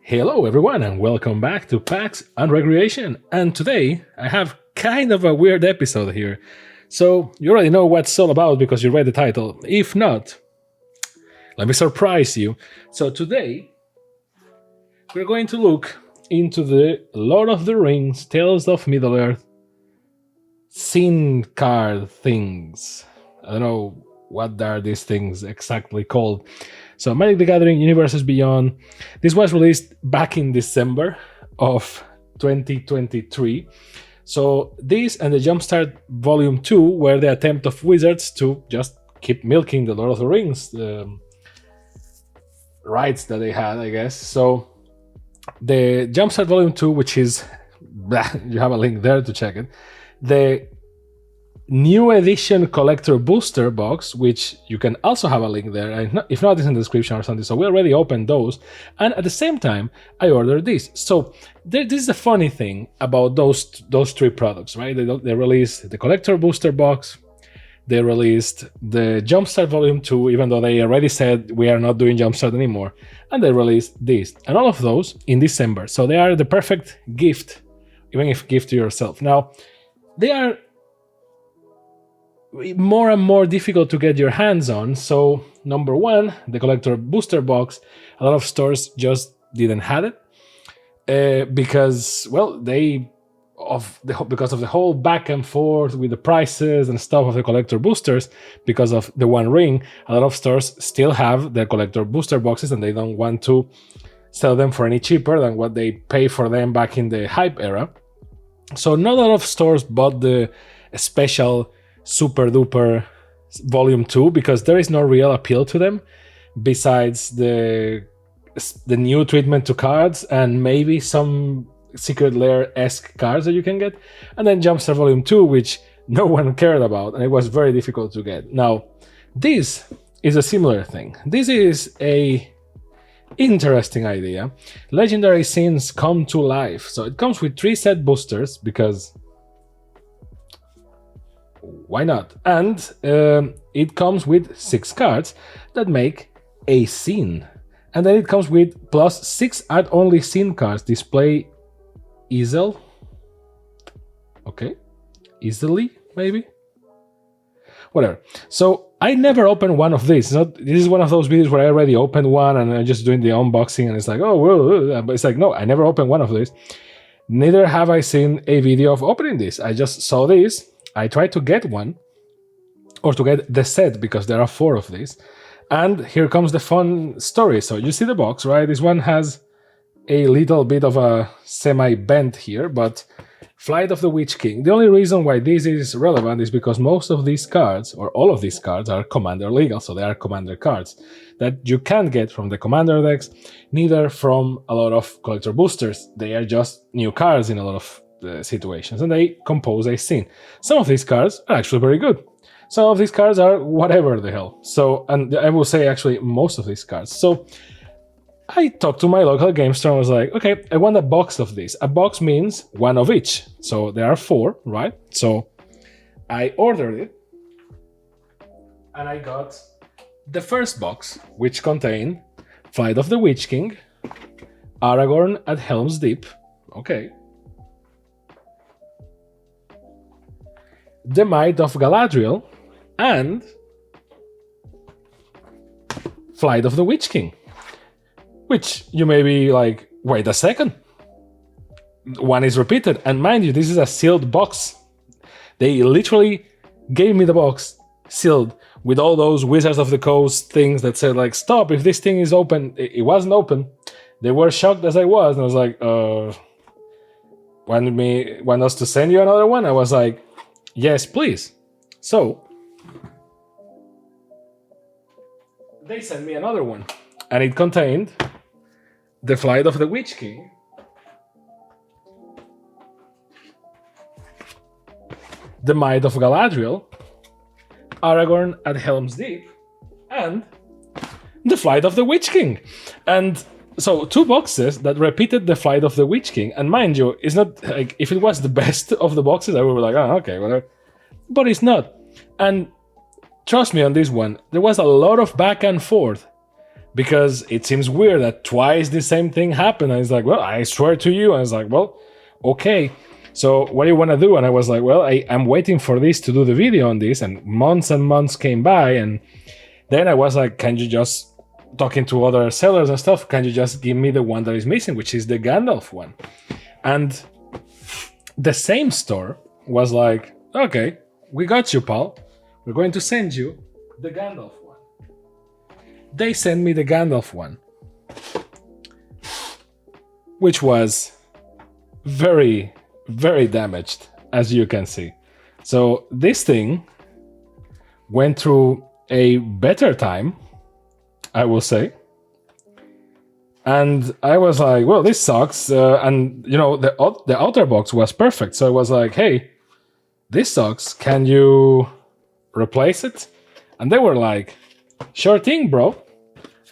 Hello everyone and welcome back to PAX and Recreation, and today I have kind of a weird episode here. So you already know what it's all about because you read the title. If not, let me surprise you. So today we're going to look into the Lord of the Rings Tales of Middle-earth scene card things. I don't know what are these things exactly called. So Magic the Gathering Universes Beyond. This was released back in December of 2023. So this and the Jumpstart Volume 2 were the attempt of Wizards to just keep milking the Lord of the Rings rights that they had, I guess. So the Jumpstart Volume 2, which is, you have a link there to check it. The new edition collector booster box, which you can also have a link there, and if not, it's in the description or something. So we already opened those, and at the same time I ordered this. So this is the funny thing about those three products, right? They released the collector booster box, they released the Jumpstart Volume 2, even though they already said we are not doing Jumpstart anymore, and they released this, and all of those in December. So they are the perfect gift, even if gift to yourself. Now they are more and more difficult to get your hands on. So number one, the collector booster box, a lot of stores just didn't have it because, well, because of the whole back and forth with the prices and stuff of the collector boosters, because of the One Ring, a lot of stores still have their collector booster boxes and they don't want to sell them for any cheaper than what they pay for them back in the hype era. So not a lot of stores bought the special super duper volume 2 because there is no real appeal to them besides the new treatment to cards and maybe some Secret Lair-esque cards that you can get, and then Jumpstart Volume 2, which no one cared about and it was very difficult to get. Now this is a similar thing. This is a interesting idea. Legendary scenes come to life. So it comes with 3 set boosters because why not? And it comes with 6 cards that make a scene. And then it comes with plus 6 add-only scene cards. Display easel. Okay. Easily, maybe? Whatever. So I never opened one of these. This is one of those videos where I already opened one and I'm just doing the unboxing and it's like, oh, well, but it's like, no, I never opened one of these. Neither have I seen a video of opening this. I just saw this. I tried to get one, or to get the set, because there are 4 of these. And here comes the fun story. So you see the box, right? This one has a little bit of a semi-bent here, but Flight of the Witch King. The only reason why this is relevant is because most of these cards, or all of these cards, are Commander legal, so they are Commander cards that you can't get from the Commander decks, neither from a lot of collector boosters. They are just new cards in a lot of situations, and they compose a scene. Some of these cards are actually very good. Some of these cards are whatever the hell. So, and I will say actually most of these cards. So I talked to my local game store and was like, okay, I want a box of this. A box means 1 of each. So there are 4, right? So I ordered it and I got the first box, which contained Flight of the Witch King, Aragorn at Helm's Deep, okay, The Might of Galadriel, and Flight of the Witch King. Which you may be like, wait a second. One is repeated, and mind you, this is a sealed box. They literally gave me the box sealed with all those Wizards of the Coast things that said like, stop, if this thing is open. It wasn't open. They were shocked as I was, and I was like, want us to send you another one? I was like, yes, please. So they sent me another one, and it contained the Flight of the Witch King, the Might of Galadriel, Aragorn at Helm's Deep, and the Flight of the Witch King. And so 2 boxes that repeated the Flight of the Witch King. And mind you, it's not like, if it was the best of the boxes, I would be like, oh, okay, whatever. But it's not. And trust me on this one, there was a lot of back and forth because it seems weird that twice the same thing happened. And he's like, well, I swear to you. And I was like, well, okay. So what do you want to do? And I was like, well, I'm waiting for this to do the video on this. And months came by. And then I was like, can you just, talking to other sellers and stuff, can you just give me the one that is missing, which is the Gandalf one? And the same store was like, okay, we got you, pal. We're going to send you the Gandalf one. They sent me the Gandalf one, which was very, very damaged, as you can see. So this thing went through a better time, I will say. And I was like, well, this sucks. And, you know, the outer box was perfect. So I was like, hey, this sucks. Can you replace it? And they were like, sure thing, bro.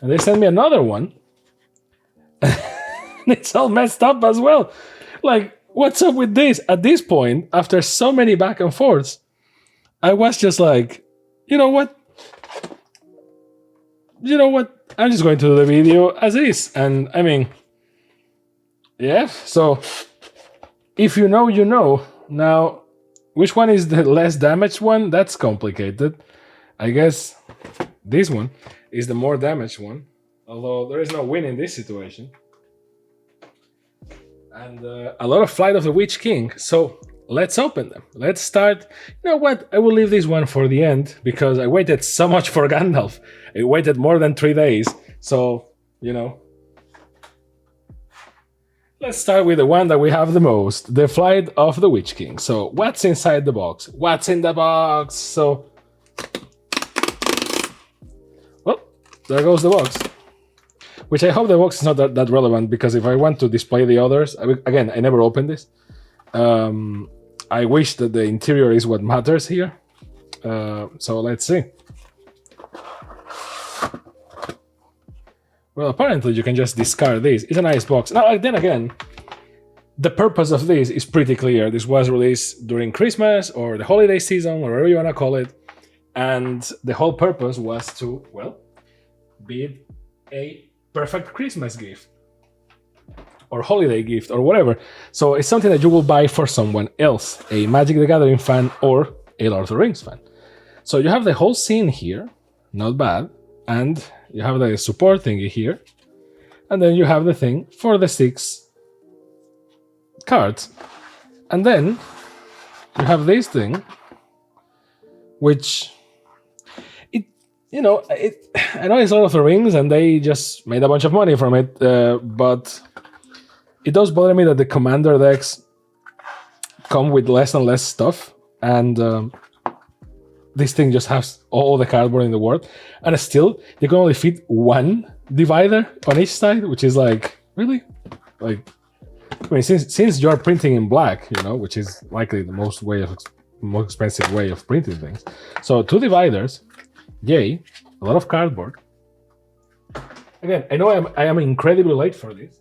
And they sent me another one. It's all messed up as well. Like, what's up with this? At this point, after so many back and forths, I was just like, you know what? I'm just going to do the video as is. And I mean, yeah, so if you know, you know. Now, which one is the less damaged one? That's complicated. I guess this one is the more damaged one, although there is no win in this situation. And a lot of Flight of the Witch King. So let's open them. Let's start. You know what? I will leave this one for the end because I waited so much for Gandalf. I waited more than 3 days. So, you know. Let's start with the one that we have the most. The Flight of the Witch King. So what's inside the box? What's in the box? So, well, there goes the box. Which I hope the box is not that relevant, because if I want to display the others, again, I never opened this. I wish that the interior is what matters here. So let's see. Well, apparently you can just discard this. It's a nice box. Now, then again, the purpose of this is pretty clear. This was released during Christmas or the holiday season, or whatever you want to call it. And the whole purpose was to, well, be a perfect Christmas gift or holiday gift or whatever. So it's something that you will buy for someone else, a Magic the Gathering fan or a Lord of the Rings fan. So you have the whole scene here, not bad, and you have the support thingy here, and then you have the thing for the 6 cards. And then you have this thing, which I know it's Lord of the Rings and they just made a bunch of money from it, but it does bother me that the commander decks come with less and less stuff, and this thing just has all the cardboard in the world, and still you can only fit 1 divider on each side, which is like, really? Like, I mean, since you're printing in black, which is likely the most expensive way of printing things. So 2 dividers, yay, a lot of cardboard. Again, I know I am incredibly late for this,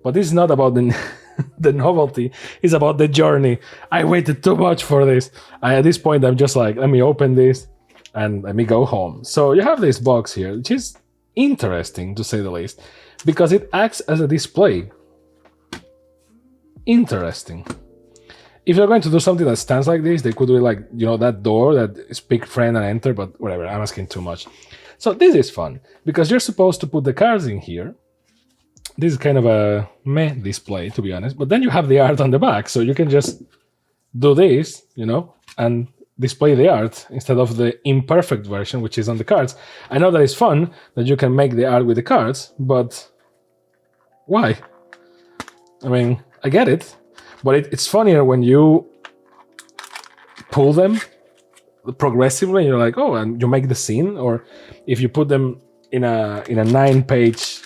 but this is not about the novelty, it's about the journey. I waited too much for this. At this point, I'm just like, let me open this and let me go home. So you have this box here, which is interesting to say the least, because it acts as a display. Interesting. If you're going to do something that stands like this, they could do it like, that door that is pick friend and enter, but whatever, I'm asking too much. So this is fun, because you're supposed to put the cards in here. This is kind of a meh display, to be honest, but then you have the art on the back, so you can just do this, and display the art instead of the imperfect version, which is on the cards. I know that it's fun that you can make the art with the cards, but why? I mean, I get it. But it's funnier when you pull them progressively, and you're like, oh, and you make the scene, or if you put them in a 9-page,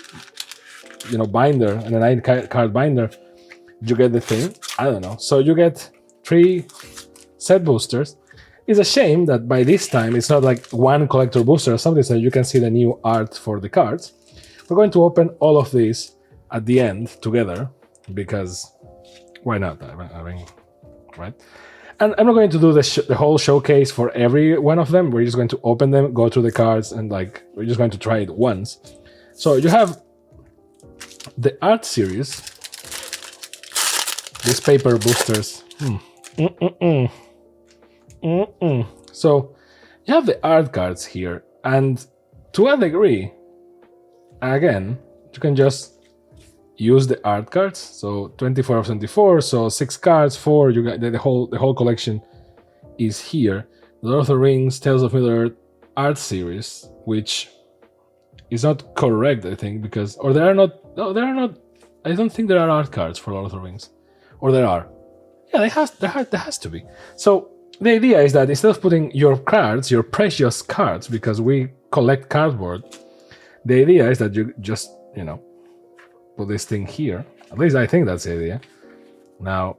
binder, and a 9-card binder, you get the thing. I don't know. So you get 3 set boosters. It's a shame that by this time it's not like 1 collector booster or something, so you can see the new art for the cards. We're going to open all of these at the end together, because why not? I mean, right? And I'm not going to do the whole showcase for every one of them. We're just going to open them, go through the cards, and like we're just going to try it once. So you have the art series. These paper boosters. So you have the art cards here, and to a degree, again, you can just use the art cards. So 24 of 24, so 6 cards, 4. You got the whole collection is here. The Lord of the Rings, Tales of Middle-earth art series, which is not correct, I think, because there are not. I don't think there are art cards for Lord of the Rings, or there are. Yeah, there has to be. So the idea is that instead of putting your cards, your precious cards, because we collect cardboard, the idea is that you just, put this thing here. At least I think that's the idea. Now,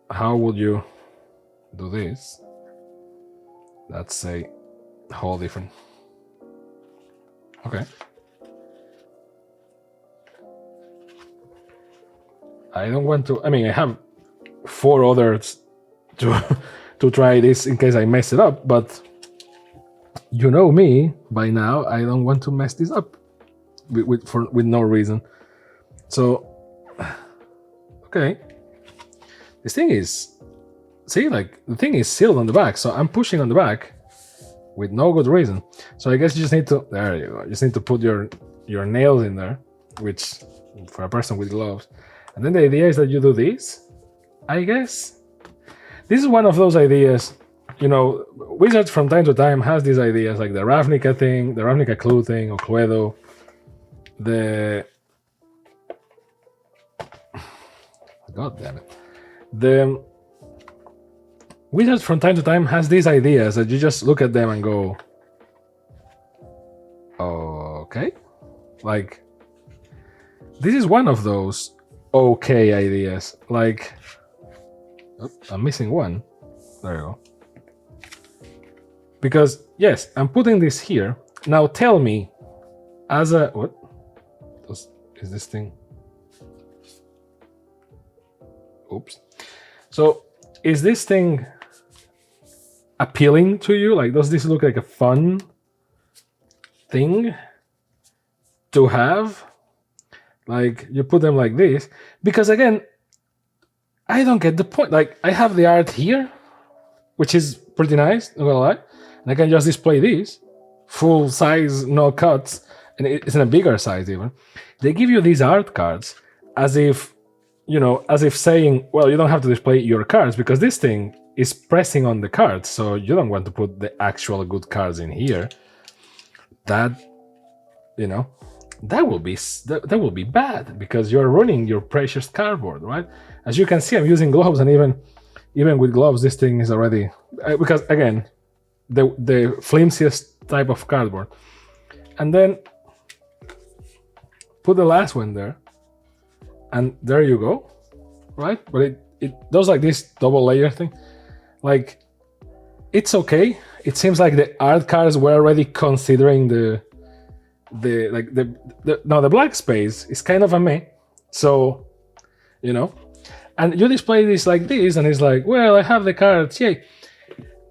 how would you do this? That's a whole different. Okay. I don't want to. I mean, I have 4 others to try this in case I mess it up, but you know me by now. I don't want to mess this up with no reason. So, okay. This thing is, see, like the thing is sealed on the back, so I'm pushing on the back with no good reason. So I guess you just need to. There you go. You just need to put your nails in there, which for a person with gloves. And then the idea is that you do this, I guess. This is one of those ideas, Wizards from time to time has these ideas, like the Ravnica thing, the Ravnica Clue thing, or Cluedo, God damn it. The Wizards from time to time has these ideas that you just look at them and go, okay. Like, this is one of those okay ideas. Like, I'm missing one. There you go. Because, yes, I'm putting this here. Now tell me, what? Is this thing? Oops. So, is this thing appealing to you? Like, does this look like a fun thing to have? Like, you put them like this. Because, again, I don't get the point. Like, I have the art here, which is pretty nice, not gonna lie. And I can just display this, full size, no cuts, and it's in a bigger size even. They give you these art cards as if, as if saying, well, you don't have to display your cards because this thing is pressing on the cards, so you don't want to put the actual good cards in here. That will be bad because you're ruining your precious cardboard, right? As you can see, I'm using gloves, and even with gloves, this thing is already because again, the flimsiest type of cardboard. And then put the last one there, and there you go, right? But it does like this double layer thing. Like, it's okay. It seems like the art cards were already considering the black space is kind of a meh. So, and you display this like this, and it's like, well, I have the cards, yay.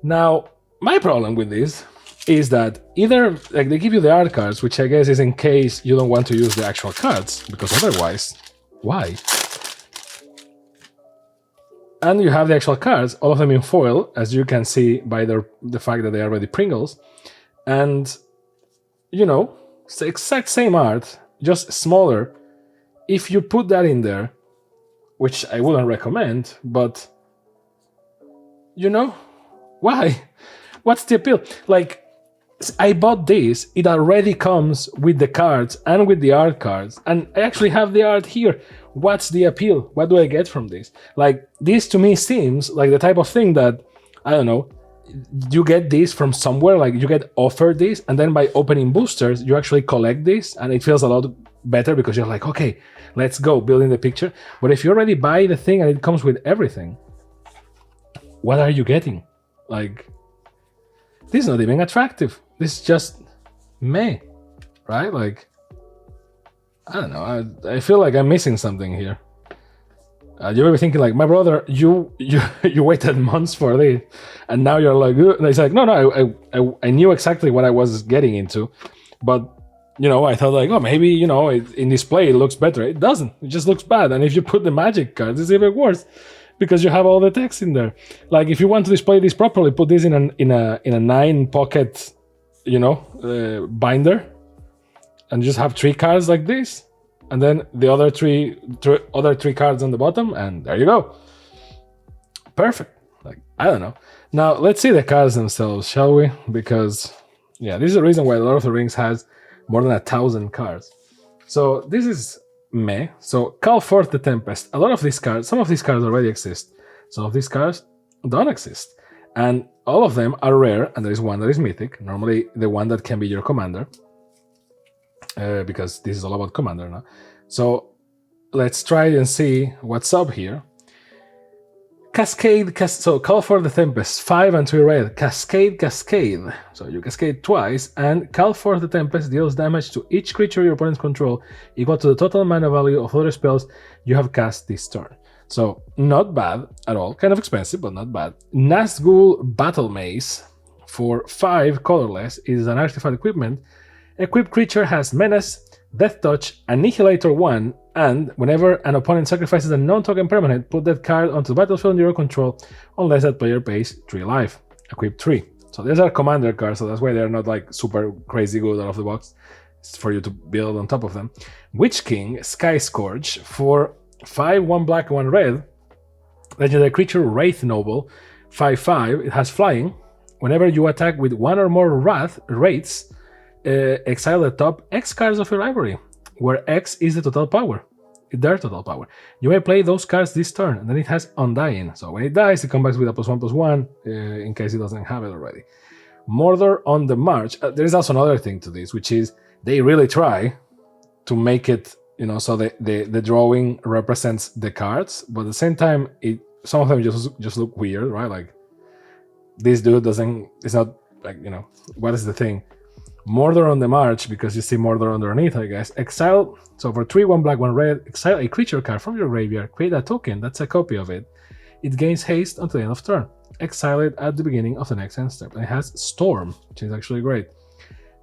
Now, my problem with this is that either like they give you the art cards, which I guess is in case you don't want to use the actual cards, because otherwise, why? And you have the actual cards, all of them in foil, as you can see by the fact that they are already Pringles. And, it's the exact same art, just smaller. If you put that in there, which I wouldn't recommend, but, why? What's the appeal? Like, I bought this, it already comes with the cards and with the art cards, and I actually have the art here. What's the appeal? What do I get from this? Like, this to me seems like the type of thing that, I don't know, you get this from somewhere, like you get offered this, and then by opening boosters, you actually collect this, and it feels a lot better because you're like, okay, let's go, building the picture. But if you already buy the thing and it comes with everything, what are you getting? Like, this is not even attractive. This is just meh, right? Like, I don't know. I feel like I'm missing something here. You may be thinking like, my brother, you waited months for this, and now you're like, and it's like, no, I knew exactly what I was getting into, but I thought like, oh, maybe in display it looks better. It doesn't. It just looks bad. And if you put the magic cards, it's even worse because you have all the text in there. Like if you want to display this properly, put this in a 9-pocket, binder, and just have 3 cards like this. And then the other three cards on the bottom, and there you go. Perfect. Like, I don't know. Now, let's see the cards themselves, shall we? Because, yeah, this is the reason why Lord of the Rings has more than 1,000 cards. So, this is meh. So, call forth the Tempest. A lot of these cards, some of these cards already exist. Some of these cards don't exist. And all of them are rare, and there is one that is mythic. Normally, the one that can be your commander. Because this is all about commander now. So let's try and see what's up here. Cascade, so call for the Tempest, 5 and 3 red. Cascade. So you cascade twice, and call for the Tempest deals damage to each creature your opponents control equal to the total mana value of other spells you have cast this turn. So not bad at all. Kind of expensive, but not bad. Nazgul Battle Mace for 5 colorless is an artifact equipment. Equipped creature has Menace, Death Touch, Annihilator 1, and whenever an opponent sacrifices a non-token permanent, put that card onto the battlefield under your control unless that player pays 3 life. Equip 3. So these are commander cards, so that's why they're not like super crazy good out of the box. It's for you to build on top of them. Witch King, Sky Scourge for 5, 1 black, 1 red. Legendary creature Wraith Noble, 5/5. It has flying. Whenever you attack with 1 or more Wraiths, exile the top X cards of your library, where X is the total power, their total power. You may play those cards this turn, and then it has Undying. So when it dies, it comes back with a +1/+1, in case it doesn't have it already. Mordor on the March. There is also another thing to this, which is they really try to make it, so the drawing represents the cards, but at the same time, some of them just look weird, right? Like this dude it's not like, what is the thing? Mordor on the March, because you see Mordor underneath, I guess. Exile, so for 3, 1 black, 1 red, exile a creature card from your graveyard, create a token, that's a copy of it. It gains haste until the end of turn. Exile it at the beginning of the next end step. And it has Storm, which is actually great.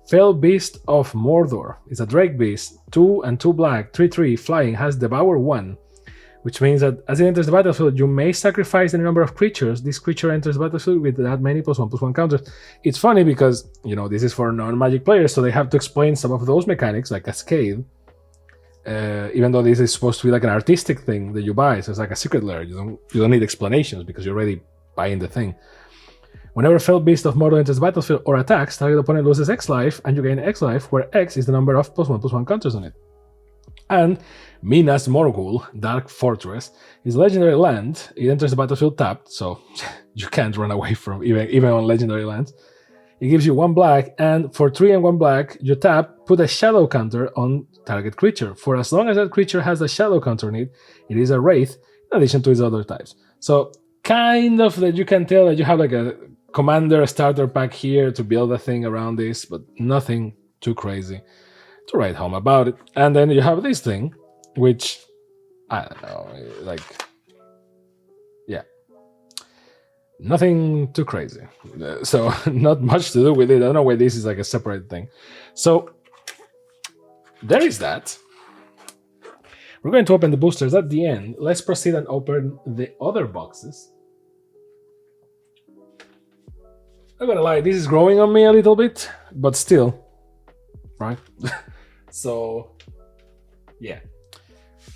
Fell Beast of Mordor is a Drake Beast, 2 and 2 black, 3/3, flying, has Devour 1, which means that as it enters the battlefield, you may sacrifice any number of creatures. This creature enters the battlefield with that many +1/+1 counters. It's funny because, this is for non-magic players, so they have to explain some of those mechanics, like Cascade, even though this is supposed to be like an artistic thing that you buy, so it's like a secret lair. You don't need explanations because you're already buying the thing. Whenever Fell Beast of Mordor enters the battlefield or attacks, target opponent loses X life, and you gain X life, where X is the number of +1/+1 counters on it. And Minas Morgul, Dark Fortress, is a legendary land. It enters the battlefield tapped, so you can't run away from even on legendary lands. It gives you 1 black, and for 3 and 1 black, you tap, put a shadow counter on target creature. For as long as that creature has a shadow counter on it, it is a wraith, in addition to its other types. So kind of that you can tell that you have like a commander starter pack here to build a thing around this, but nothing too crazy to write home about it. And then you have this thing, which I don't know, like, yeah, nothing too crazy. So not much to do with it. I don't know why this is like a separate thing. So there is that. We're going to open the boosters at the end. Let's proceed and open the other boxes. I'm gonna lie, this is growing on me a little bit, but still, right? So, yeah.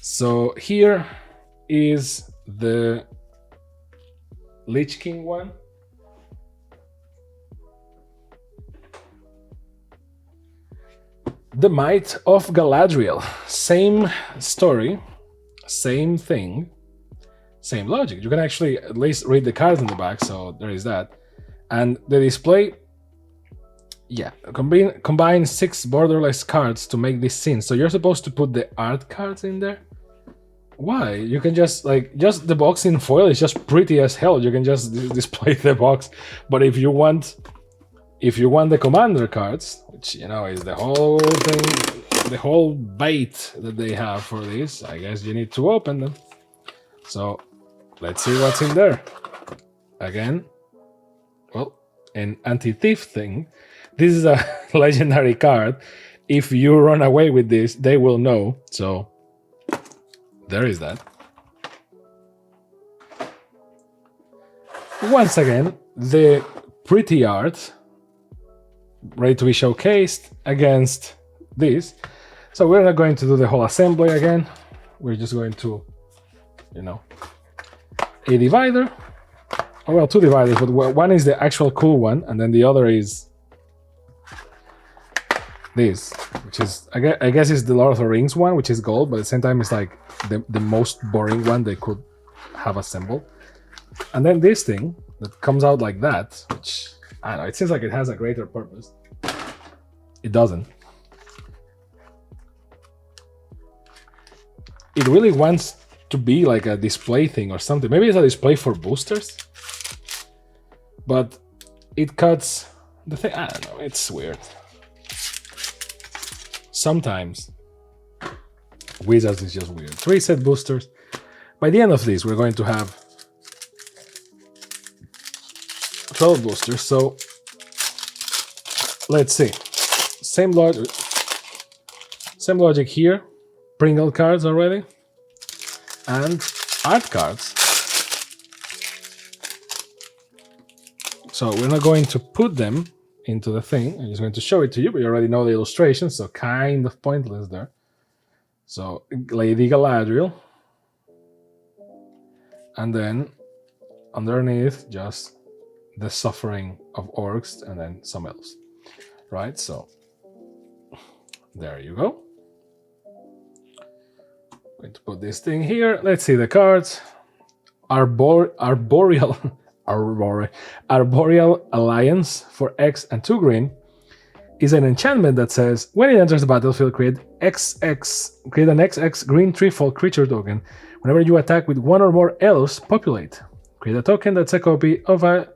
So here is the Lich King one. The Might of Galadriel. Same story, same thing, same logic. You can actually at least read the cards in the back, so there is that. And the display, yeah, combine 6 borderless cards to make this scene. So you're supposed to put the art cards in there? Why? You can just the box in foil is just pretty as hell. You can just display the box. But if you want the commander cards, which is the whole thing, the whole bait that they have for this, I guess you need to open them. So let's see what's in there. Again, well, an anti-thief thing. This is a legendary card. If you run away with this, they will know. So there is that. Once again, the pretty art ready to be showcased against this. So we're not going to do the whole assembly again. We're just going to, a divider. Oh, well, two dividers, but one is the actual cool one, and then the other is this, which is, I guess is the Lord of the Rings one, which is gold, but at the same time it's like the most boring one they could have assembled. And then this thing that comes out like that, which, I don't know, it seems like it has a greater purpose. It doesn't. It really wants to be like a display thing or something. Maybe it's a display for boosters, but it cuts the thing. I don't know, it's weird. Sometimes Wizards is just weird. 3 set boosters. By the end of this, we're going to have 12 boosters. So let's see. Same logic here. Pringle cards already. And art cards. So we're not going to put them into the thing. I'm just going to show it to you, but you already know the illustration, so kind of pointless there. So Lady Galadriel. And then underneath, just the suffering of orcs and then some elves. Right, so there you go. Going to put this thing here. Let's see the cards. Arboreal Alliance for X and 2 green is an enchantment that says when it enters the battlefield, create an XX green 3-fold creature token. Whenever you attack with one or more elves, populate. Create a token that's a copy of a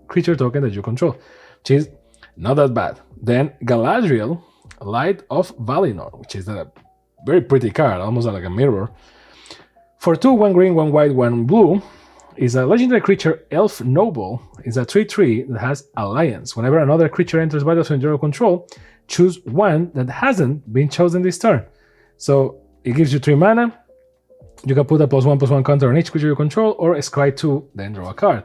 creature token that you control, which is not that bad. Then Galadriel, Light of Valinor, which is a very pretty card, almost like a mirror. For 2, 1 green, 1 white, 1 blue, is a legendary creature, Elf Noble. Is a 3/3 that has Alliance. Whenever another creature enters battlefield under your control, choose one that hasn't been chosen this turn. So it gives you 3 mana. You can put a +1/+1 counter on each creature you control, or scry 2, then draw a card.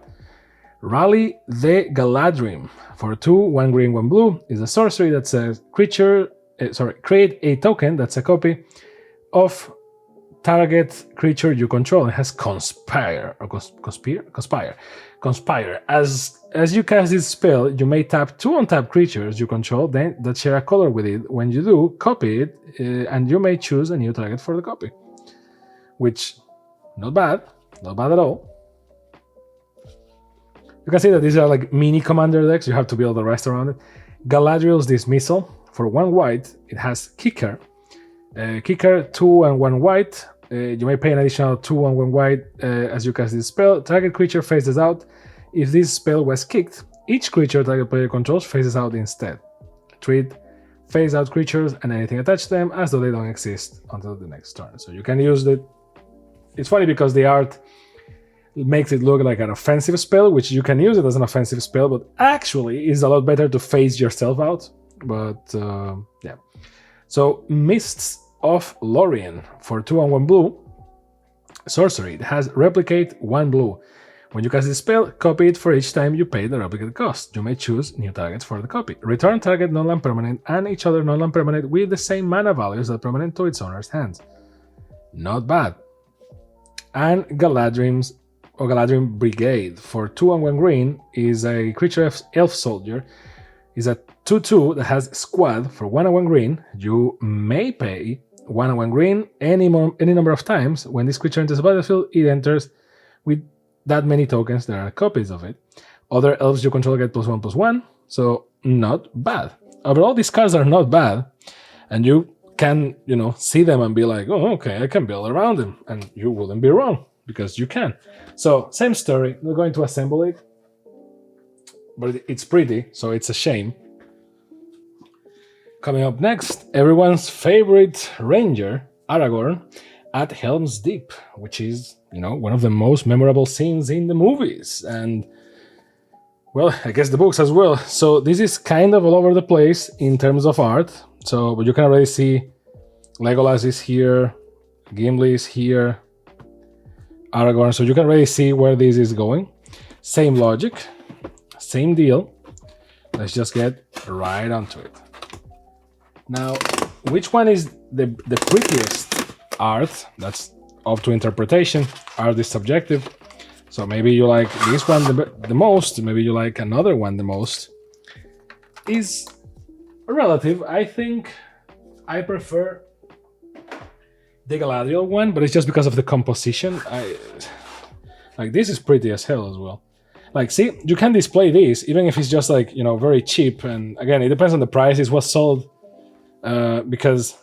Rally the Galadrim. For 2, 1 green, 1 blue, is a sorcery that says create a token that's a copy of target creature you control. It has Conspire or Conspire. As you cast this spell, you may tap 2 untapped creatures you control then that share a color with it. When you do, copy it, and you may choose a new target for the copy. Which, not bad at all. You can see that these are like mini commander decks. You have to build the rest around it. Galadriel's Dismissal. For 1 white, it has Kicker. Kicker, 2 and 1 white. You may pay an additional 2 and 1 white as you cast this spell. Target creature faces out. If this spell was kicked, each creature target player controls faces out instead. Treat face out creatures and anything attached to them as though they don't exist until the next turn. So you can use it. It's funny because the art makes it look like an offensive spell, which you can use it as an offensive spell, but actually is a lot better to phase yourself out. But yeah. So Mists of Lorien for 2 and 1 blue. Sorcery. It has Replicate 1 blue. When you cast this spell, copy it for each time you pay the replicate cost. You may choose new targets for the copy. Return target non-land permanent and each other non-land permanent with the same mana values that permanent to its owner's hands. Not bad. And Galadrim Brigade for 2 and 1 green is a creature elf soldier. Is a 2/2 that has Squad for 1 and 1 green. You may pay 1 and 1 green any number of times. When this creature enters the battlefield, it enters with that many tokens. There are copies of it. Other elves you control get +1/+1, so not bad. Overall, these cards are not bad, and you can, see them and be like, oh, okay, I can build around them, and you wouldn't be wrong because you can. So same story. We're going to assemble it, but it's pretty, so it's a shame. Coming up next, everyone's favorite ranger, Aragorn. at Helm's Deep, which is, one of the most memorable scenes in the movies. And, well, I guess the books as well. So this is kind of all over the place in terms of art. So, but you can already see Legolas is here, Gimli is here, Aragorn. So you can already see where this is going. Same logic, same deal. Let's just get right onto it. Now, which one is the prettiest art? That's up to interpretation. Art is subjective. So maybe you like this one the most, maybe you like another one the most. Is relative. I think I prefer the Galadriel one, but it's just because of the composition. Like this is pretty as hell as well. Like, see, you can display this even if it's just like, very cheap. And again, it depends on the price. It was sold because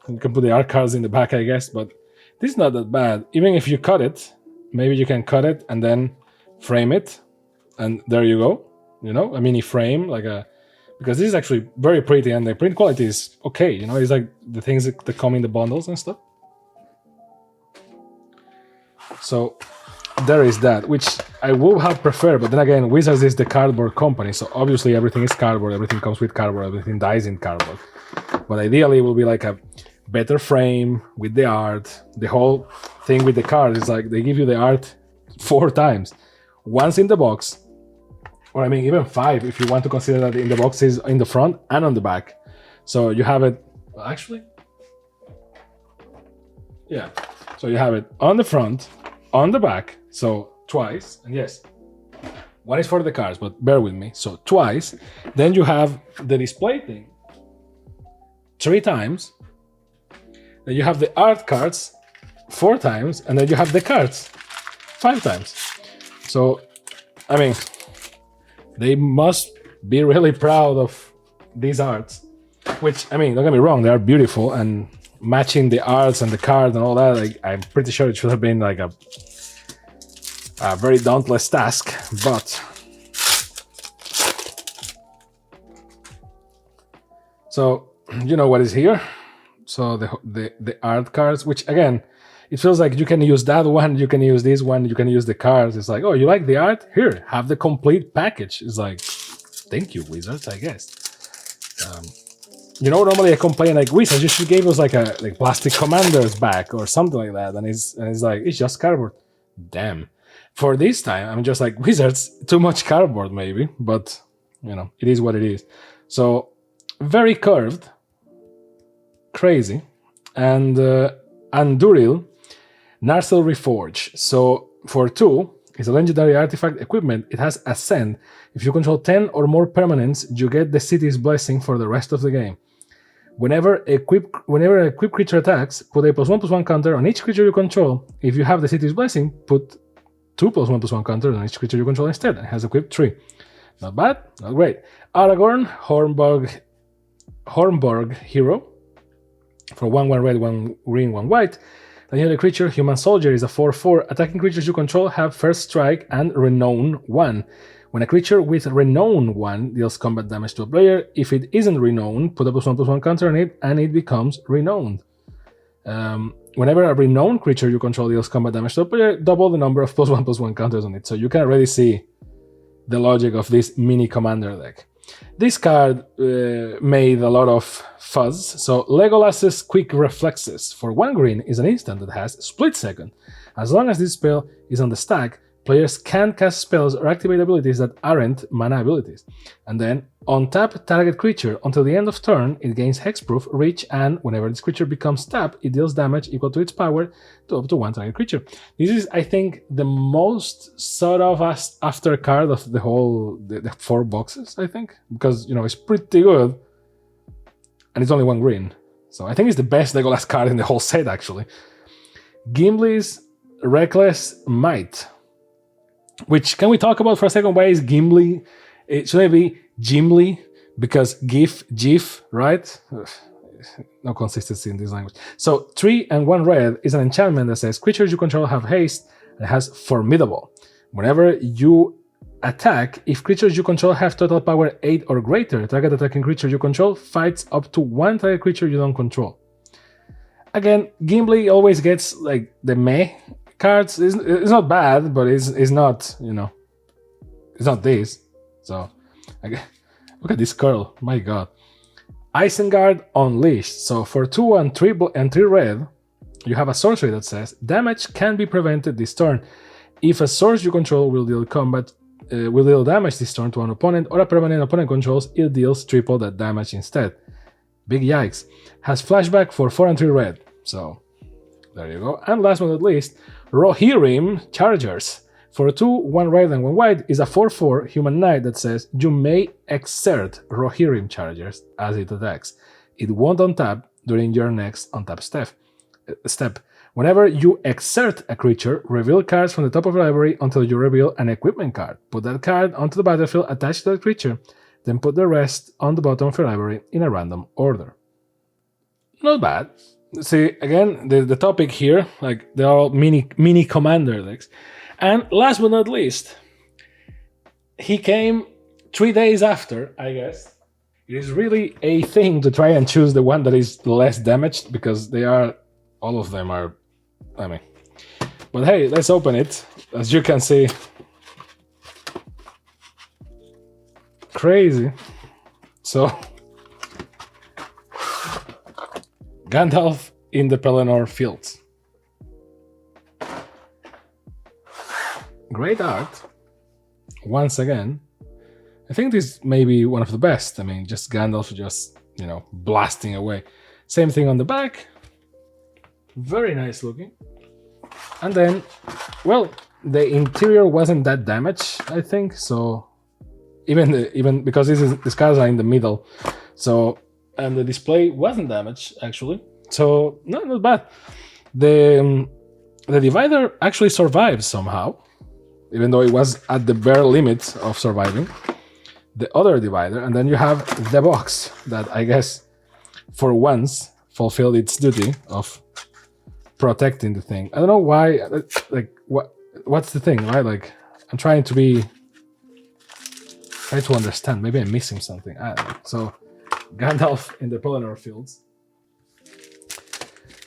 you can put the art cards in the back, I guess, but this is not that bad. Even if you cut it, maybe you can cut it and then frame it, and there you go. A mini frame, because this is actually very pretty, and the print quality is okay. It's like the things that come in the bundles and stuff. So there is that, which I would have preferred, but then again, Wizards is the cardboard company, so obviously everything is cardboard, everything comes with cardboard, everything dies in cardboard. But ideally, it will be like a better frame with the art. The whole thing with the cards is like they give you the art 4 times. Once in the box, or even 5 if you want to consider that in the box is in the front and on the back. So you have it, actually, yeah. So you have it on the front, on the back, so twice, and yes, one is for the cards, but bear with me, so twice. Then you have the display thing 3 times, then you have the art cards 4 times, and then you have the cards 5 times. So, they must be really proud of these arts, which, don't get me wrong, they are beautiful, and matching the arts and the cards and all that, I'm pretty sure it should have been like a very dauntless task, but so you know what is here. So the art cards, which again, it feels like you can use that one, you can use this one, you can use the cards. It's like, oh, you like the art? Here, have the complete package. It's like, thank you, Wizards, I guess. Normally I complain like, Wizards, you should give us like plastic commanders back or something like that, and it's like, it's just cardboard. Damn. For this time, I'm just like, Wizards, too much cardboard maybe, but it is what it is. So very curved, crazy, and Anduril Narsil Reforge. So for 2, it's a legendary artifact equipment. It has Ascend. If you control 10 or more permanents, you get the city's blessing for the rest of the game. Whenever a equipped creature attacks, put a +1/+1 counter on each creature you control. If you have the city's blessing, put 2 +1/+1 counters on each creature you control instead. It has equipped 3. Not bad, not great. Aragorn, Hornburg Hero. For 1/1 red, 1 green, 1 white. Legendary creature, Human Soldier, is a 4/4. Attacking creatures you control have First Strike and Renown 1. When a creature with Renown 1 deals combat damage to a player, if it isn't renowned, put a +1/+1 counter on it, and it becomes renowned. Whenever a renowned creature you control deals combat damage to a player, double the number of +1/+1 counters on it. So you can already see the logic of this mini commander deck. This card made a lot of fuzz. So Legolas's Quick Reflexes for 1 green is an instant that has Split Second. As long as this spell is on the stack, players can cast spells or activate abilities that aren't mana abilities. And then, untap target creature. Until the end of turn, it gains hexproof, reach, and whenever this creature becomes tapped, it deals damage equal to its power to up to 1 target creature. This is, I think, the most sought of after card of the whole, the 4 boxes, I think. Because, it's pretty good. And it's only 1 green. So I think it's the best Legolas card in the whole set, actually. Gimli's Reckless Might. Which, can we talk about for a second? Why is Gimli? Should it be Gimli? Because GIF, right? Ugh, no consistency in this language. So 3 and 1 red is an enchantment that says creatures you control have haste and has Formidable. Whenever you attack, if creatures you control have total power 8 or greater, target attacking creature you control fights up to 1 target creature you don't control. Again, Gimli always gets like the meh cards. It's not bad, but it's not, it's not this. So, again, look at this curl. My god. Isengard Unleashed. So for 2 and 3 and 3 red, you have a sorcery that says damage can be prevented this turn. If a source you control will deal damage this turn to an opponent or a permanent opponent controls, it deals triple that damage instead. Big yikes. Has flashback for 4 and 3 red. So there you go. And last but not least, Rohirrim Chargers. For 2, 1 red and 1 white is a 4/4 human knight that says you may exert Rohirrim Chargers as it attacks. It won't untap during your next untap step. Whenever you exert a creature, reveal cards from the top of your library until you reveal an equipment card. Put that card onto the battlefield attached to that creature, then put the rest on the bottom of your library in a random order. Not bad. See, again, the topic here, like they're all mini commander decks. And last but not least, he came 3 days after, I guess. It is really a thing to try and choose the one that is less damaged because all of them are, But hey, let's open it. As you can see, crazy. So, Gandalf in the Pelennor Fields. Great art. Once again, I think this may be one of the best. Just Gandalf just, blasting away. Same thing on the back. Very nice looking. And then, well, the interior wasn't that damaged, I think. So even because these cards are in the middle, so and the display wasn't damaged actually. So not bad. The divider actually survived somehow, even though it was at the bare limit of surviving. The other divider, and then you have the box that I guess for once fulfilled its duty of protecting the thing. I don't know why. What's the thing, right? Like, I'm trying to understand. Maybe I'm missing something. I don't know. So, Gandalf in the Pelennor Fields.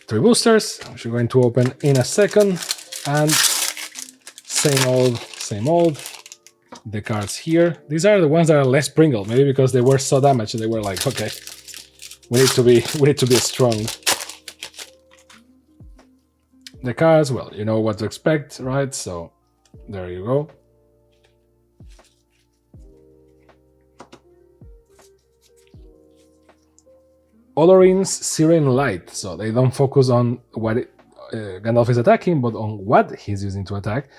3 boosters, which we're going to open in a second, and same old. The cards here. These are the ones that are less sprinkled, maybe because they were so damaged. They were like, okay, we need to be strong. The cards, well, you know what to expect, right? So there you go. Olorin's Siren Light. So they don't focus on what Gandalf is attacking, but on what he's using to attack.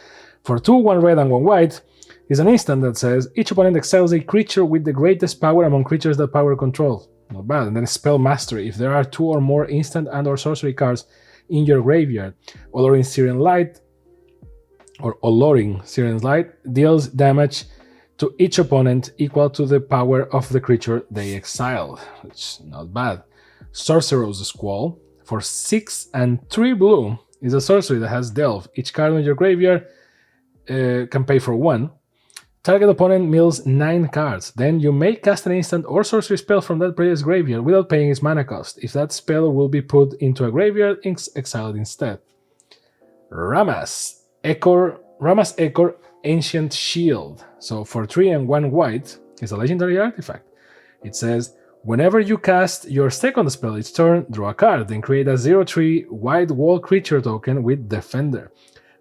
For 2, 1 red and 1 white is an instant that says each opponent exiles a creature with the greatest power among creatures that power controls. Not bad. And then Spell Mastery. If there are 2 or more instant and or sorcery cards in your graveyard, Olorin Siren Light deals damage to each opponent equal to the power of the creature they exiled, which is not bad. Sorcerer's Squall. For 6 and 3 blue is a sorcery that has Delve. Each card in your graveyard can pay for 1. Target opponent mills 9 cards. Then you may cast an instant or sorcery spell from that player's graveyard without paying its mana cost. If that spell will be put into a graveyard, exiled instead. Ramas Echor Ancient Shield. So for 3 and 1 white, it's a legendary artifact. It says, whenever you cast your second spell each turn, draw a card, then create a 0/3 white wall creature token with Defender.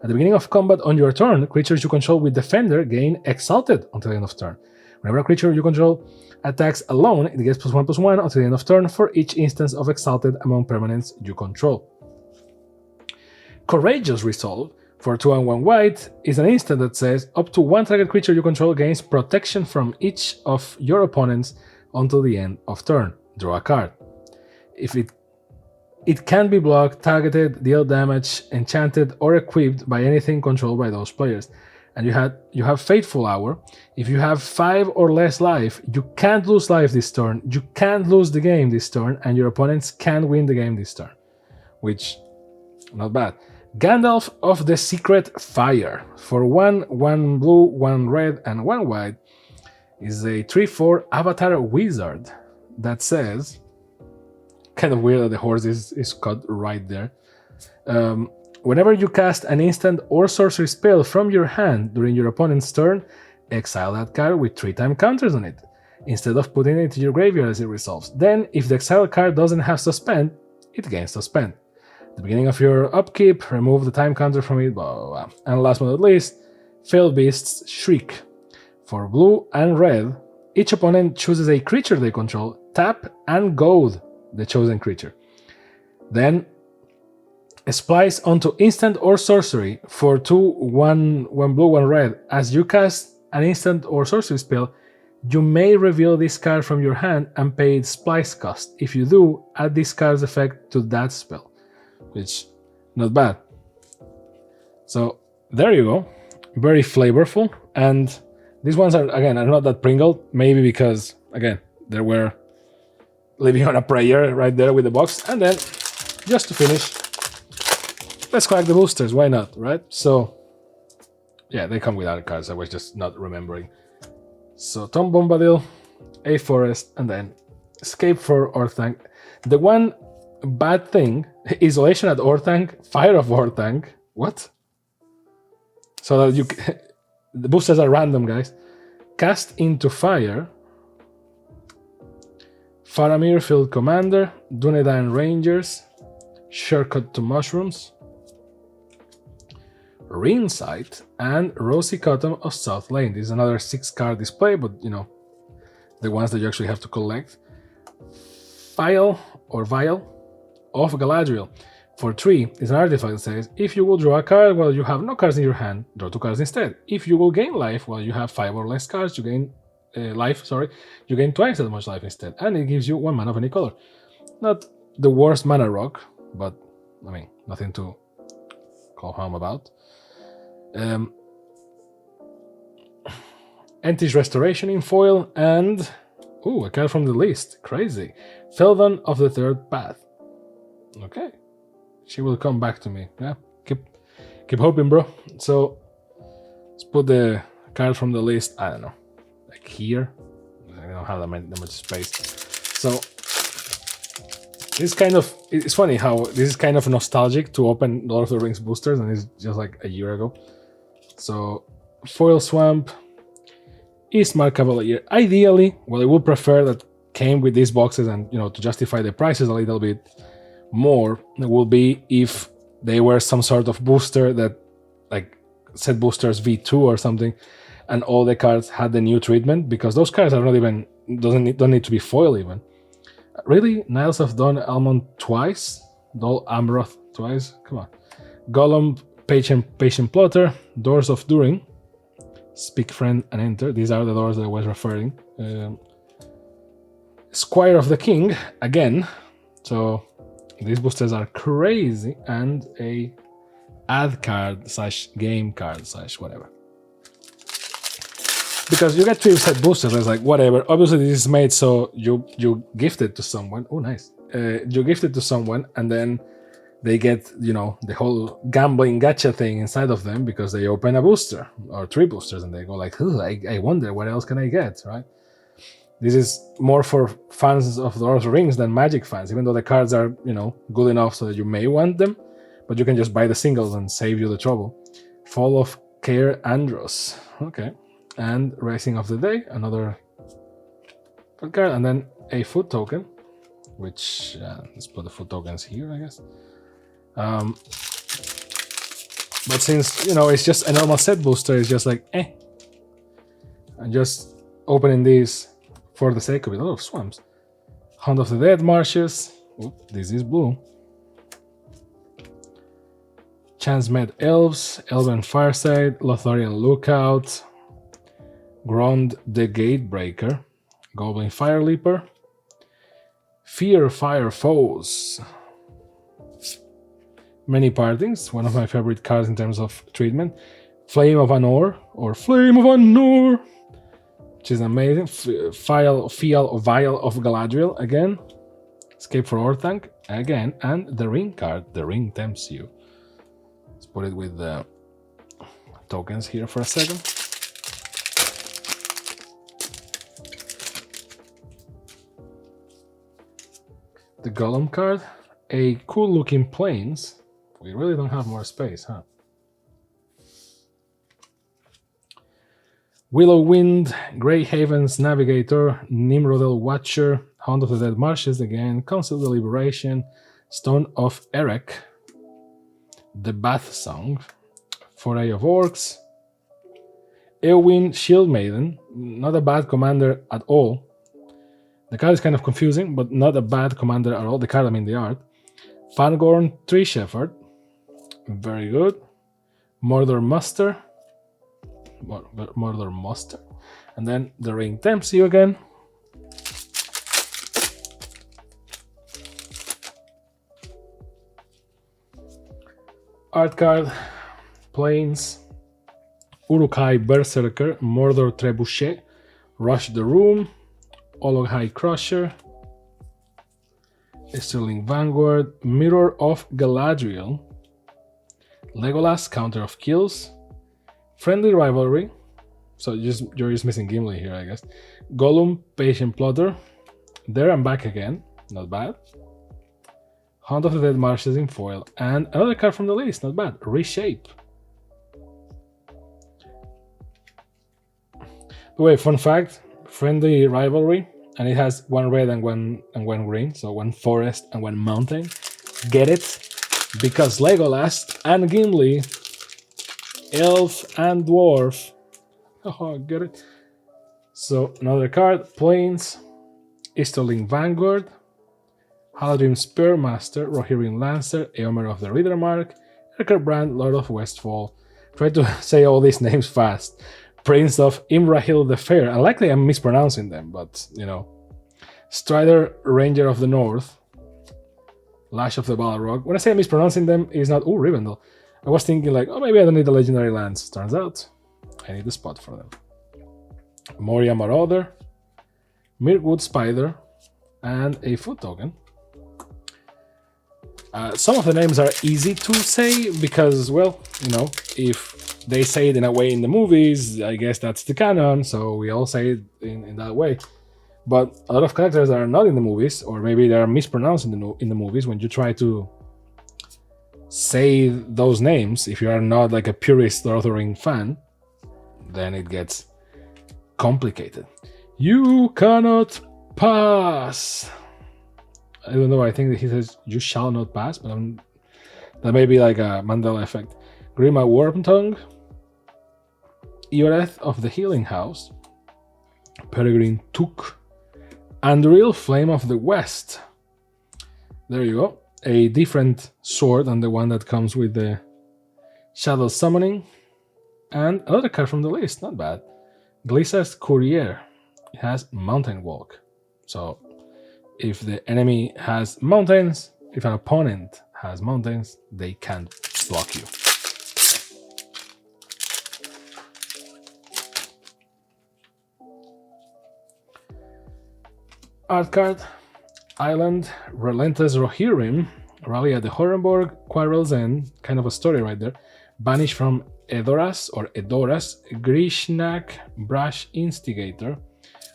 At the beginning of combat on your turn, creatures you control with Defender gain Exalted until the end of turn. Whenever a creature you control attacks alone, it gets +1/+1 until the end of turn for each instance of Exalted among permanents you control. Courageous Resolve, for 2 and 1 white, is an instant that says up to 1 target creature you control gains protection from each of your opponents until the end of turn. Draw a card. If it can be blocked, targeted, deal damage, enchanted, or equipped by anything controlled by those players. And you have Fateful Hour. If you have 5 or less life, you can't lose life this turn, you can't lose the game this turn, and your opponents can win the game this turn. Which, not bad. Gandalf of the Secret Fire. For 1 blue, 1 red, and 1 white is a 3/4 Avatar Wizard that says kind of weird that the horse is cut right there. Whenever you cast an instant or sorcery spell from your hand during your opponent's turn, exile that card with 3-time counters on it, instead of putting it into your graveyard as it resolves. Then, if the exiled card doesn't have suspend, it gains suspend. At the beginning of your upkeep, remove the time counter from it, blah, blah, blah. And last but not least, Fell Beast's Shriek. For blue and red, each opponent chooses a creature they control, tap and goad the chosen creature. Then, splice onto instant or sorcery for 2, 1 blue, 1 red. As you cast an instant or sorcery spell, you may reveal this card from your hand and pay its splice cost. If you do, add this card's effect to that spell. Which, not bad. So, there you go. Very flavorful. And these ones are, again, are not that pringled. Maybe because, again, they were living on a prayer right there with the box. And then, just to finish, let's crack the boosters. Why not, right? So, yeah, they come with other cards. I was just not remembering. So, Tom Bombadil, a Forest, and then Escape for Orthanc. The one bad thing, Isolation at Orthanc, Fire of Orthanc. What? So that you... The boosters are random, guys. Cast into Fire. Faramir, Field Commander. Dunedain Rangers. Shortcut to Mushrooms. Reinsight, and Rosy Cotton of South Lane. This is another 6-card display, but you know, the ones that you actually have to collect. Vial of Galadriel. For 3, is an artifact that says, if you will draw a card while you have no cards in your hand, draw 2 cards instead. If you will gain life while you have 5 or less cards, you gain you gain twice as much life instead. And it gives you 1 mana of any color. Not the worst mana rock, but I mean, nothing to call home about. Entish Restoration in foil, and a card from the list. Crazy. Felden of the Third Path. Okay. She will come back to me. Yeah. Keep hoping, bro. So let's put the card from the list, I don't know, like here. I don't have that much space. So it's funny how this is kind of nostalgic to open Lord of the Rings boosters, and it's just like a year ago. So, Foil Swamp, Eastmark Cavalier. Ideally, what I would prefer that came with these boxes, and you know, to justify the prices a little bit more, it will be if they were some sort of booster that, like, set boosters V2 or something, and all the cards had the new treatment, because those cards are not even don't need to be foil even. Really? Niles of Dawn Almond twice? Dol Amroth twice? Come on. Gollum, Patient Plotter, Doors of Durin, Speak Friend and Enter. These are the doors that I was referring. Squire of the King, again. So these boosters are crazy. And a ad card / game card / whatever. Because you get 3 set boosters, it's like whatever. Obviously this is made so you gift it to someone. Oh, nice. You gift it to someone, and then they get, you know, the whole gambling gacha thing inside of them because they open a booster or 3 boosters, and they go like, I wonder what else can I get, right? This is more for fans of Lord of the Rings than Magic fans, even though the cards are, you know, good enough so that you may want them, but you can just buy the singles and save you the trouble. Fall of Caer Andros. Okay. And Rising of the Day, another card, and then a food token, which, let's put the food tokens here, I guess. But since, you know, it's just a normal set booster, it's just like, I'm just opening these for the sake of it. A lot of swamps. Hound of the Dead Marshes. Oop, this is blue. Chance-Met Elves, Elven Fireside, Lotharian Lookout, Grond the Gatebreaker, Goblin Fireleaper, Fear Fire Foes. Many Partings, one of my favorite cards in terms of treatment. Flame of Anor, or Flame of Anor, which is amazing. Vial of Galadriel, again. Escape for Orthanc, again. And the Ring card, The Ring Tempts You. Let's put it with the tokens here for a second. the Golem card, a cool looking Plains. We really don't have more space, huh? Willow Wind, Grey Havens Navigator, Nimrodel Watcher, Hound of the Dead Marshes again, Council Deliberation, Stone of Erech, the Bath Song, Foray of Orcs, Eowyn Shield Maiden, not a bad commander at all. The card is kind of confusing, but not a bad commander at all. The card, I mean the art. Fangorn Tree Shepherd, very good. Murder Muster, and then the Ring tempts you again. Art card, Plains, Uruk-hai Berserker, Mordor Trebuchet, Rush the Room, Olog-hai Crusher, Sterling Vanguard, Mirror of Galadriel, Legolas, Counter of Kills, Friendly Rivalry, so you're just missing Gimli here, I guess. Gollum, Patient Plotter, There and Back Again, not bad. Hound of the Dead Marshes in foil, and another card from the list, not bad. Reshape. By the way, fun fact: Friendly Rivalry, and it has one red and one green, so one forest and one mountain. Get it? Because Legolas and Gimli, elf and dwarf. Oh, get it? So another card: Plains, Easterling Vanguard, Haladrim Spearmaster, Rohirrim Lancer, Eomer of the Riddermark, Erkerbrand, Lord of Westfall. Try to say all these names fast. Prince of Imrahil the Fair. And likely I'm mispronouncing them, but you know. Strider, Ranger of the North, Lash of the Balrog. When I say I'm mispronouncing them, it's not, oh, Rivendell. I was thinking like, oh, maybe I don't need the legendary lands. Turns out, I need a spot for them. Moria Marauder, Mirkwood Spider, and a food token. Some of the names are easy to say because, well, you know, if they say it in a way in the movies, I guess that's the canon, so we all say it in that way. But a lot of characters that are not in the movies, or maybe they are mispronounced in the movies, when you try to say those names, if you are not like a purist Lord of the Rings fan, then it gets complicated. You cannot pass. I don't know, I think that he says you shall not pass, but that may be like a Mandela effect. Grima Wormtongue, Ioreth of the Healing House, Peregrine Took, Anduril Flame of the West. There you go. A different sword than the one that comes with the Shadow Summoning. And another card from the list, not bad. Glissar's Courier. It has Mountain Walk. So if the enemy has mountains, if an opponent has mountains, they can't block you. Art card, Island, Relentless Rohirrim, Rally at the Horenborg, Quarrel's End, kind of a story right there. Banish from Edoras, Grishnak, Brash Instigator,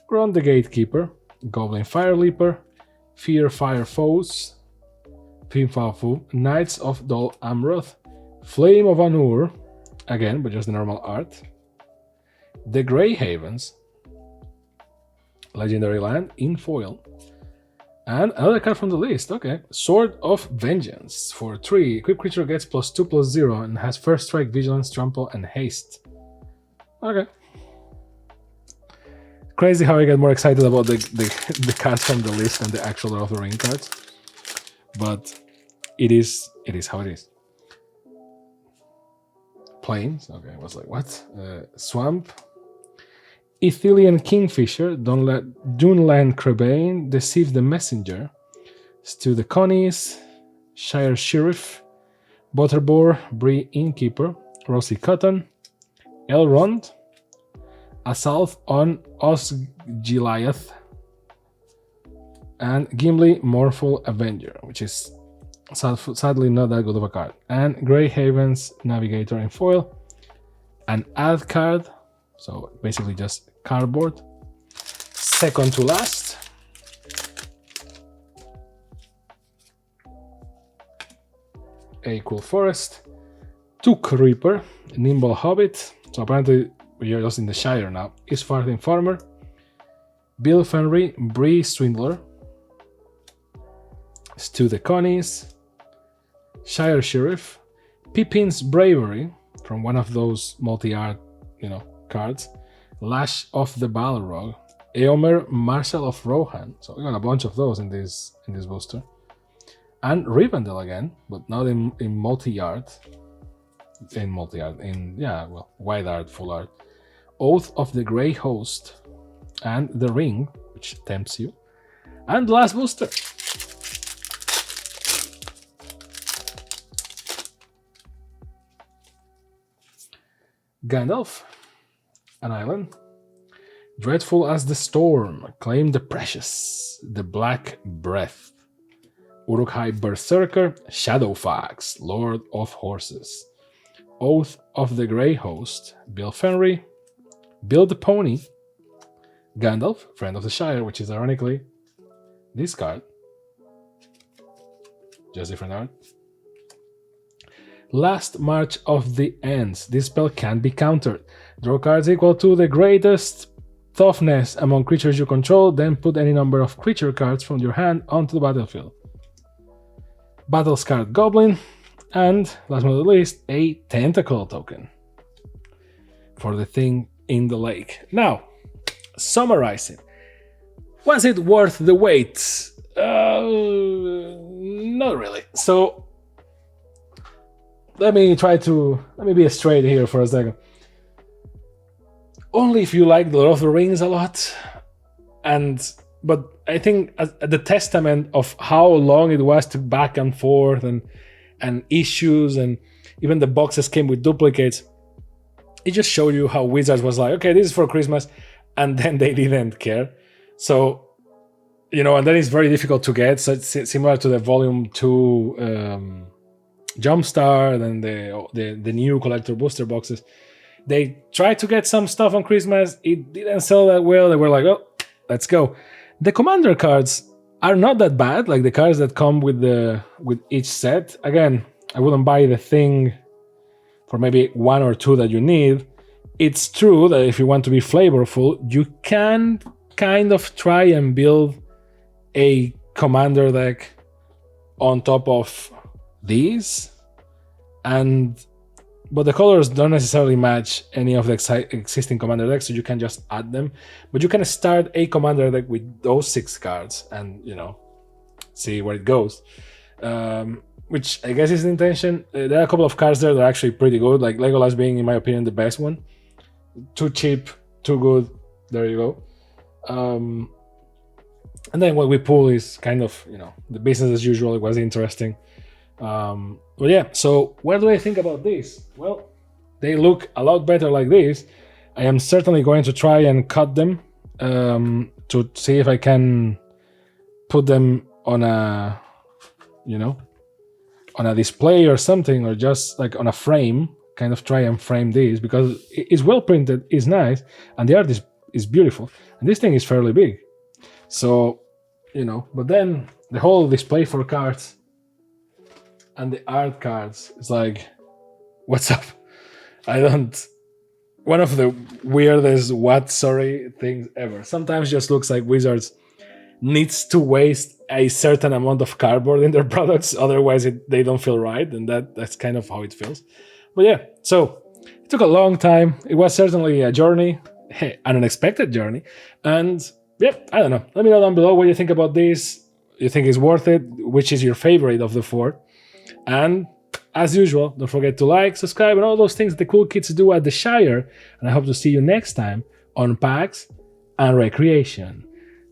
Gron the Gatekeeper, Goblin Fire Leaper, Fear Fire Foes, Finfafu, Knights of Dol Amroth, Flame of Anur, again, but just the normal art. The Grey Havens, Legendary Land in foil. And another card from the list, okay. Sword of Vengeance. For 3, equipped creature gets +2/+0 and has first strike, vigilance, trample, and haste. Okay. Crazy how I get more excited about the cards from the list than the actual Lord of the Rings cards. But it is how it is. Plains, okay, I was like, what? Swamp. Ithilien Kingfisher, Duneland Crebain, Deceive the Messenger, Stew the Connies, Shire Sheriff, Butterbore, Bree Innkeeper, Rosie Cotton, Elrond, Assault on Osgiliath, and Gimli Mournful Avenger, which is sadly not that good of a card. And Grey Havens Navigator in foil, an ad card, so basically just cardboard. Second to last, a cool forest, 2 Creeper, Nimble Hobbit, so apparently we are just in the Shire now, East Farthing Farmer, Bill Fenry, Bree Swindler, Stu the Connies, Shire Sheriff, Pippin's Bravery, from one of those multi-art, cards, Lash of the Balrog, Eomer, Marshal of Rohan, so we got a bunch of those in this booster, and Rivendell again, but not in multi-art, wide art, full art, Oath of the Grey Host, and The Ring, which tempts you, and the last booster. Gandalf, an island. Dreadful as the storm, claim the precious, the black breath. Uruk-hai Berserker, Shadowfax, Lord of Horses. Oath of the Grey Host, Bill Fenry, Bill the Pony, Gandalf, Friend of the Shire, which is ironically this card. Just different art. Last March of the Ends. This spell can't be countered. Draw cards equal to the greatest toughness among creatures you control, then put any number of creature cards from your hand onto the battlefield. Battle-Scarred Goblin, and last but not least, a Tentacle token for the thing in the lake. Now, summarizing. Was it worth the wait? Not really. So, let me be straight here for a second. Only if you like the Lord of the Rings a lot, but I think the testament of how long it was to back and forth and issues, and even the boxes came with duplicates, it just showed you how Wizards was like, okay, this is for Christmas, and then they didn't care. So, and then it's very difficult to get. So it's similar to the Volume 2 Jumpstart and the new collector booster boxes. They tried to get some stuff on Christmas. It didn't sell that well. They were like, oh, let's go. The Commander cards are not that bad, like the cards that come with each set. Again, I wouldn't buy the thing for maybe 1 or 2 that you need. It's true that if you want to be flavorful, you can kind of try and build a Commander deck on top of these, but the colors don't necessarily match any of the existing Commander decks, so you can just add them. But you can start a Commander deck with those 6 cards and, see where it goes. Which I guess is the intention. There are a couple of cards there that are actually pretty good, like Legolas being, in my opinion, the best one. Too cheap, too good. There you go. And then what we pull is kind of, the business as usual. It was interesting. But yeah, so what do I think about this? Well, they look a lot better like this. I am certainly going to try and cut them to see if I can put them on a, on a display or something, or just like on a frame, kind of try and frame this, because it's well printed, it's nice, and the art is beautiful, and this thing is fairly big. So, but then the whole display for cards and the art cards is like, what's up? One of the weirdest things ever. Sometimes just looks like Wizards needs to waste a certain amount of cardboard in their products, otherwise they don't feel right, and that's kind of how it feels. But yeah, so it took a long time. It was certainly a journey, an unexpected journey, and yeah, I don't know. Let me know down below what you think about this. You think it's worth it? Which is your favorite of the 4? And as usual, don't forget to like, subscribe, and all those things the cool kids do at the Shire. And I hope to see you next time on PAX and Recreation.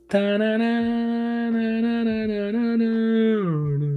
Ta-na-na-na-na-na-na-na-na.